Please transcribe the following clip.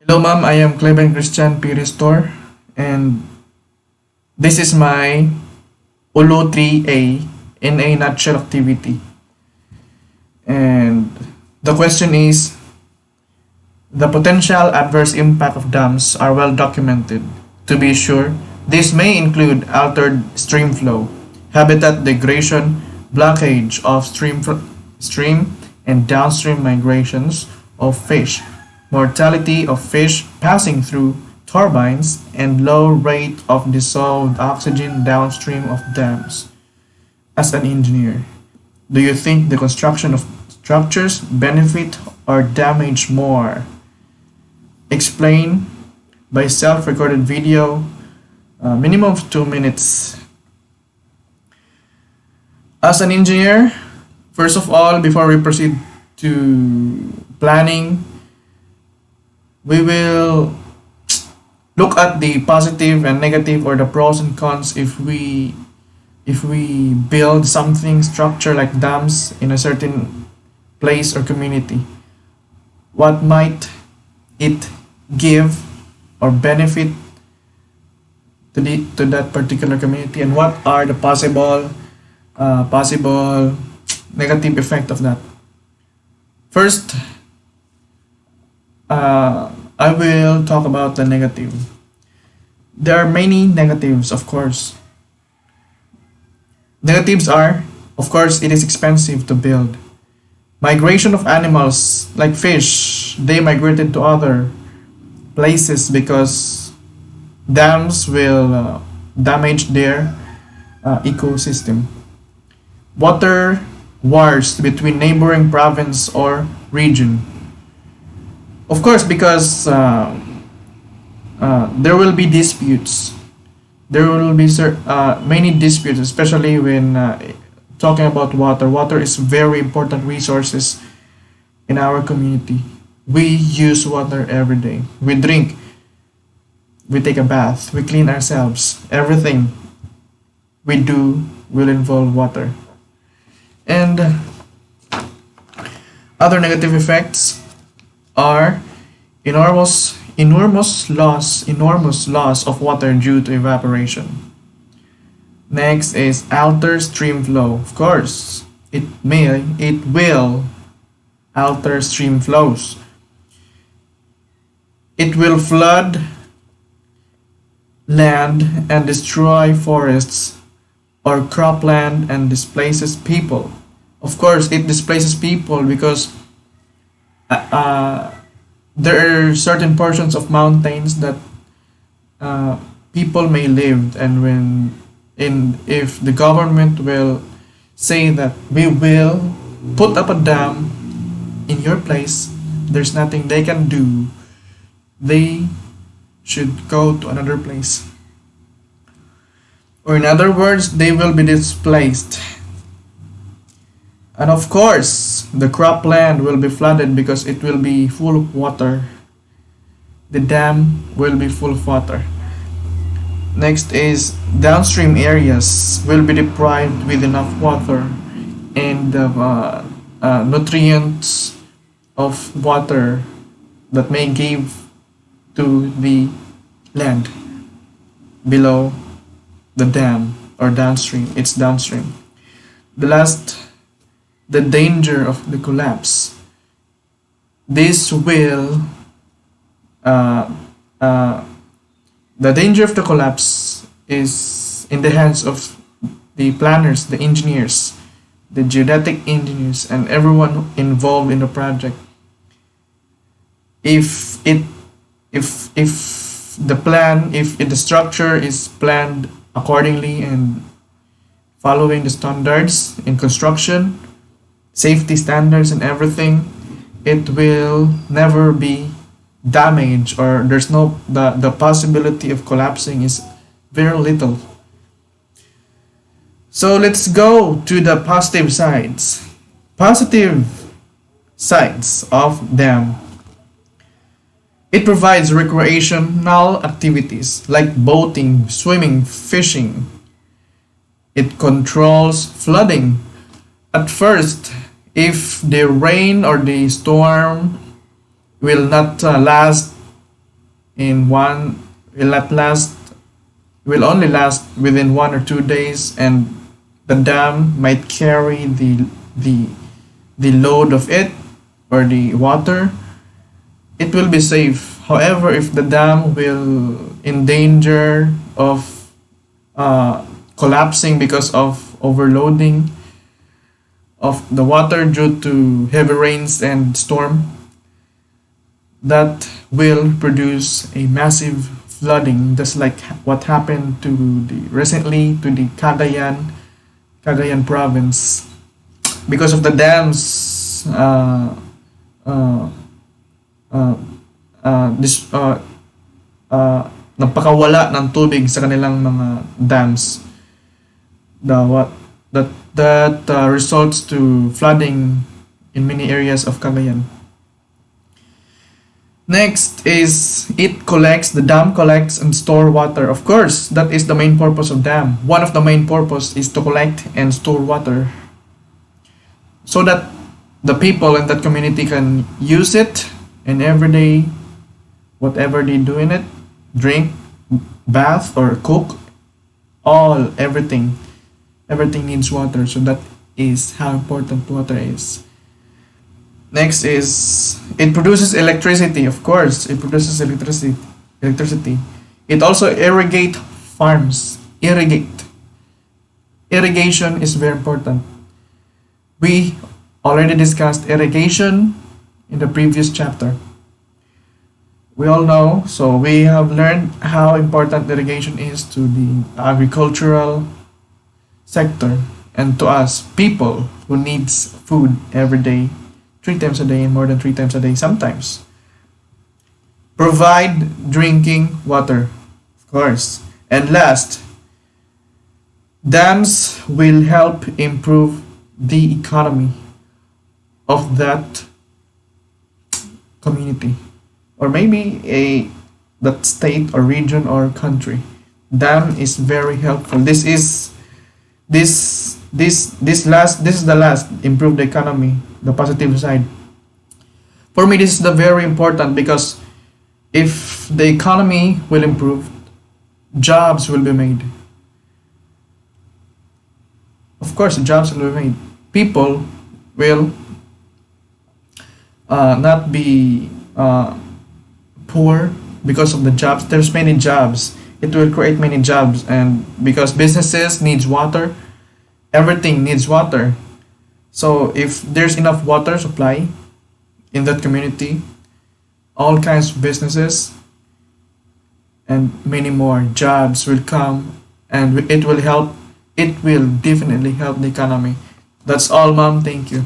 Hello, ma'am. I am Cleven Christian P. Restore, and this is my ULO 3A in a nutshell activity. And the question is, the potential adverse impact of dams are well documented. To be sure, this may include altered stream flow, habitat degradation, blockage of stream and downstream migrations of fish, mortality of fish passing through turbines, and low rate of dissolved oxygen downstream of dams. As an engineer, do you think the construction of structures benefit or damage more? Explain by self-recorded video, minimum of 2 minutes. As an engineer, first of all, before we proceed to planning, we will look at the positive and negative, or the pros and cons, if we build something structure like dams in a certain place or community. What might it give or benefit to that particular community, and what are the possible negative effect of that? First, I will talk about the negative. There are many negatives, of course. Negatives are, of course, it is expensive to build. Migration of animals like fish, they migrated to other places because dams will damage their ecosystem. Water wars between neighboring province or region. Of course, because there will be disputes. There will be many disputes, especially when talking about water. Water is very important resources in our community. We use water every day. We drink. We take a bath. We clean ourselves. Everything we do will involve water. And other negative effects are enormous loss of water due to evaporation. Next is alter stream flow. Of course, it will alter stream flows. It will flood land and destroy forests or cropland and displaces people. Of course, it displaces people because there are certain portions of mountains that people may live, and if the government will say that we will put up a dam in your place, there's nothing they can do. They should go to another place, or in other words, they will be displaced. And of course, the cropland will be flooded because it will be full of water. The dam will be full of water. Next is downstream areas will be deprived with enough water and nutrients of water that may give to the land below the dam, or downstream. It's downstream. The danger of the collapse. This will the danger of the collapse is in the hands of the planners, the engineers, the geodetic engineers, and everyone involved in the project. If the structure is planned accordingly and following the standards in construction, safety standards and everything, it will never be damaged, or there's no the possibility of collapsing is very little. So let's go to the positive sides. Positive sides of dam. It provides recreational activities like boating, swimming, fishing. It controls flooding. At first, if the rain or the storm will not last in one will not last will only last within 1 or 2 days, and the dam might carry the the load of it or the water. It will be safe. However, if the dam will in danger of collapsing because of overloading of the water due to heavy rains and storm, that will produce a massive flooding, just like what happened to the recently to the Cagayan province because of the dams uh, uh, nagpakawala ng tubig sa kanilang mga dams, the what that results to flooding in many areas of Cagayan. Next is the dam collects and store water. Of course, that is the main purpose of dam. One of the main purpose is to collect and store water so that the people in that community can use it and every day, whatever they do in it, drink, bath or cook, everything needs water. So that is how important water is. Next is it produces electricity. Of course, it produces electricity. It also irrigate farms. Irrigation is very important. We already discussed irrigation in the previous chapter. We all know, so we have learned how important irrigation is to the agricultural sector and to us people who needs food every day, 3 times a day and more than 3 times a day sometimes. Provide drinking water, of course. And last, dams will help improve the economy of that community or maybe that state or region or country. Dam is very helpful. This is the last improve the economy, the positive side. For me, this is the very important because if the economy will improve, jobs will be made. Of course, jobs will be made. People will not be poor because of the jobs. There's many jobs. It will create many jobs, and because businesses needs water, everything needs water. So if there's enough water supply in that community, all kinds of businesses and many more jobs will come, and it will definitely help the economy. That's all, mom. Thank you.